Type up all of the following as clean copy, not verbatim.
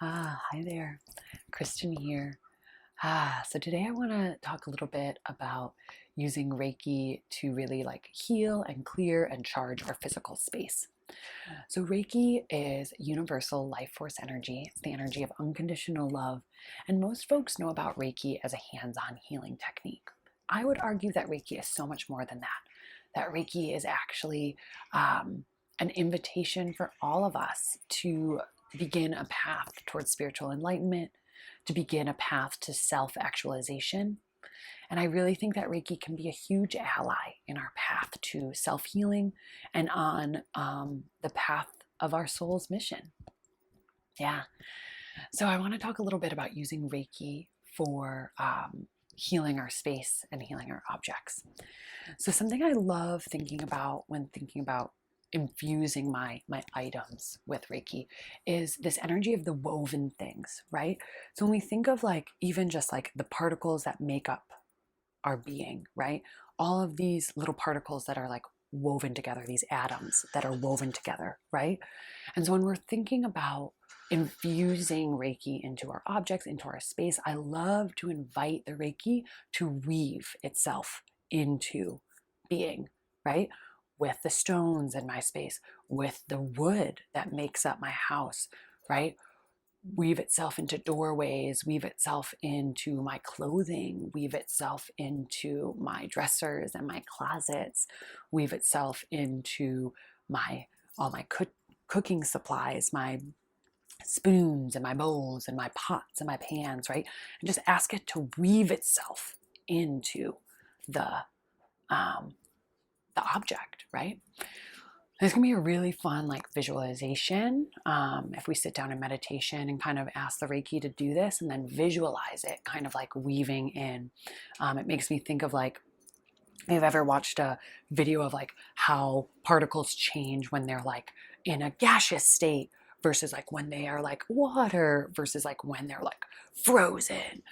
Hi there, Kristen here. So today I want to talk a little bit about using Reiki to really like heal and clear and charge our physical space. So Reiki is universal life force energy. It's the energy of unconditional love, and most folks know about Reiki as a hands-on healing technique. I would argue that Reiki is so much more than that. That Reiki is actually an invitation for all of us to begin a path towards spiritual enlightenment, to begin a path to self actualization. And I really think that Reiki can be a huge ally in our path to self healing and on the path of our soul's mission. Yeah. So I want to talk a little bit about using Reiki for healing our space and healing our objects. So something I love thinking about when thinking about infusing my items with Reiki is this energy of the woven things, right? So when we think of like even just like the particles that make up our being, right? All of these little particles that are like woven together, these atoms that are woven together, right? And so when we're thinking about infusing Reiki into our objects, into our space, I love to invite the Reiki to weave itself into being, right? With the stones in my space, with the wood that makes up my house, right? Weave itself into doorways, weave itself into my clothing, weave itself into my dressers and my closets, weave itself into my all my cooking supplies, my spoons and my bowls and my pots and my pans, right? And just ask it to weave itself into the um, the object, right? It's gonna be a really fun like visualization. If we sit down in meditation and kind of ask the Reiki to do this and then visualize it kind of like weaving in. It makes me think of like, if you've ever watched a video of like how particles change when they're like in a gaseous state versus like when they are like water versus like when they're like frozen.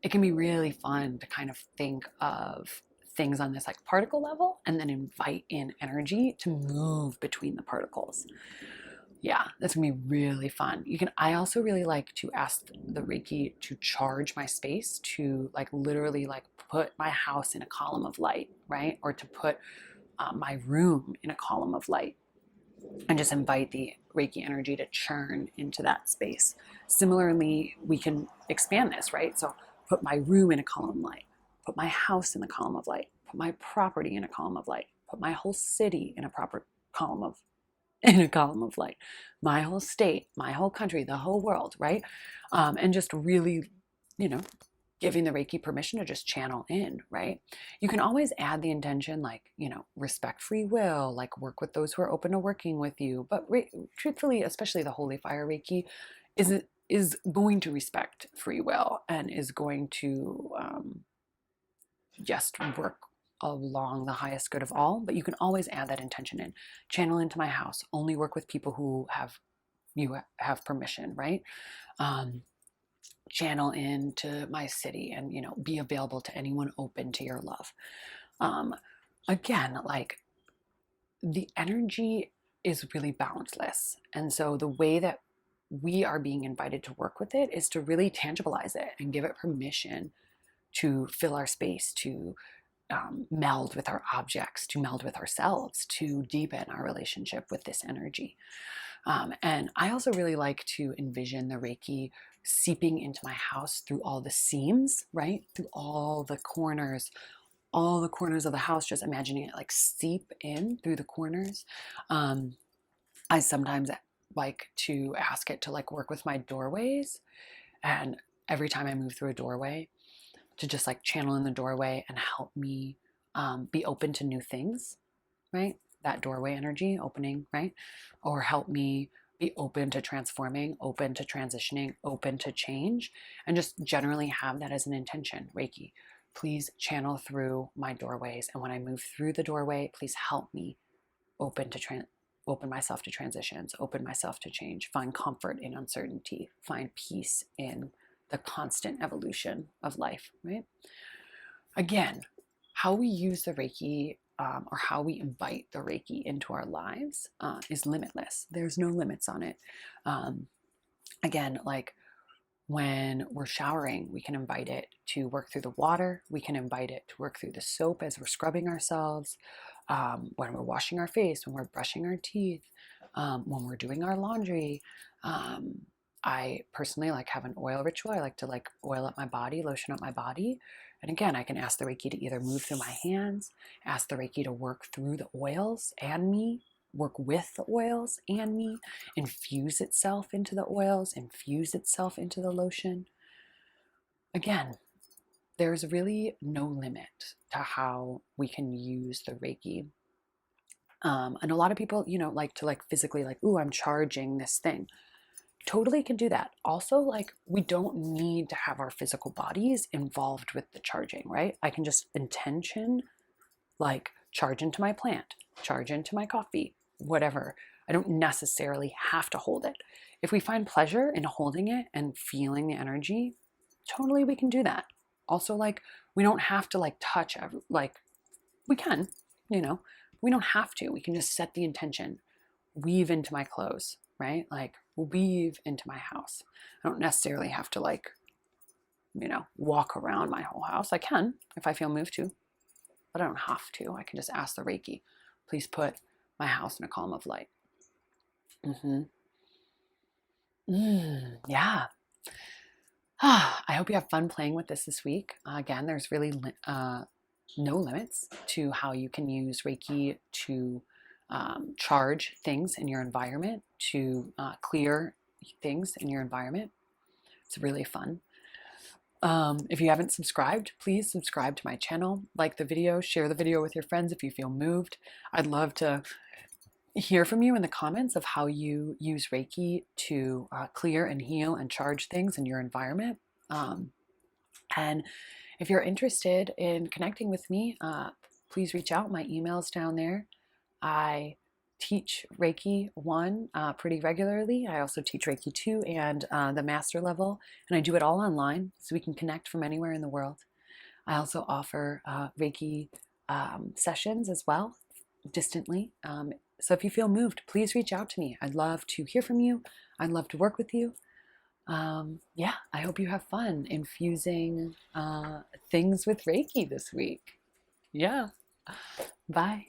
It can be really fun to kind of think of things on this like particle level and then invite in energy to move between the particles. Yeah, that's gonna be really fun. I also really like to ask the Reiki to charge my space, to like literally like put my house in a column of light, right? Or to put my room in a column of light, and just invite the Reiki energy to churn into that space. Similarly, we can expand this, right? So put my room in a column of light, put my house in a column of light, put my property in a column of light, put my whole city in a proper column of light, my whole state, my whole country, the whole world, right? And just really, you know, giving the Reiki permission to just channel in, right? You can always add the intention, like, respect free will, like work with those who are open to working with you. But truthfully, especially the Holy Fire Reiki is going to respect free will and is going to just work along the highest good of all. But you can always add that intention in. Channel into my house. Only work with people who have permission, right? Channel into my city and be available to anyone open to your love. Again, like the energy is really boundless, and so the way that we are being invited to work with it is to really tangibilize it and give it permission to fill our space, to meld with our objects, to meld with ourselves, to deepen our relationship with this energy. And I also really like to envision the Reiki seeping into my house through all the seams, right? Through all the corners of the house, just imagining it like seep in through the corners. I sometimes like to ask it to like work with my doorways. And every time I move through a doorway, to just like channel in the doorway and help me be open to new things, right? That doorway energy opening, right? Or help me be open to transforming, open to transitioning, open to change, and just generally have that as an intention. Reiki, please channel through my doorways. And when I move through the doorway, please help me open to open myself to transitions, open myself to change, find comfort in uncertainty, find peace in the constant evolution of life, right? Again, how we use the Reiki or how we invite the Reiki into our lives is limitless. There's no limits on it. Again, like when we're showering, we can invite it to work through the water. We can invite it to work through the soap as we're scrubbing ourselves, when we're washing our face, when we're brushing our teeth, when we're doing our laundry. Um, I personally like have an oil ritual. I like to like oil up my body, lotion up my body. And again, I can ask the Reiki to either move through my hands, ask the Reiki to work through the oils and me, work with the oils and me, infuse itself into the oils, infuse itself into the lotion. Again, there's really no limit to how we can use the Reiki. And a lot of people, like to like physically like, ooh, I'm charging this thing. Totally can do that. Also, like we don't need to have our physical bodies involved with the charging, right? I can just intention like charge into my plant, charge into my coffee, whatever. I don't necessarily have to hold it. If we find pleasure in holding it and feeling the energy, totally we can do that. Also, like we don't have to like touch, like we can, we don't have to. We can just set the intention, weave into my clothes, right? Like weave into my house. I don't necessarily have to like, walk around my whole house. I can if I feel moved to, but I don't have to. I can just ask the Reiki, please put my house in a column of light. Yeah. I hope you have fun playing with this week. Again, there's really no limits to how you can use Reiki to charge things in your environment, to clear things in your environment. It's really fun. If you haven't subscribed, please subscribe to my channel, like the video, share the video with your friends if you feel moved. I'd love to hear from you in the comments of how you use Reiki to clear and heal and charge things in your environment. And if you're interested in connecting with me, please reach out. My email's down there. I teach Reiki 1 pretty regularly. I also teach Reiki 2 and the master level, and I do it all online so we can connect from anywhere in the world. I also offer Reiki sessions as well, distantly. So if you feel moved, please reach out to me. I'd love to hear from you. I'd love to work with you. Yeah, I hope you have fun infusing things with Reiki this week. Yeah. Bye.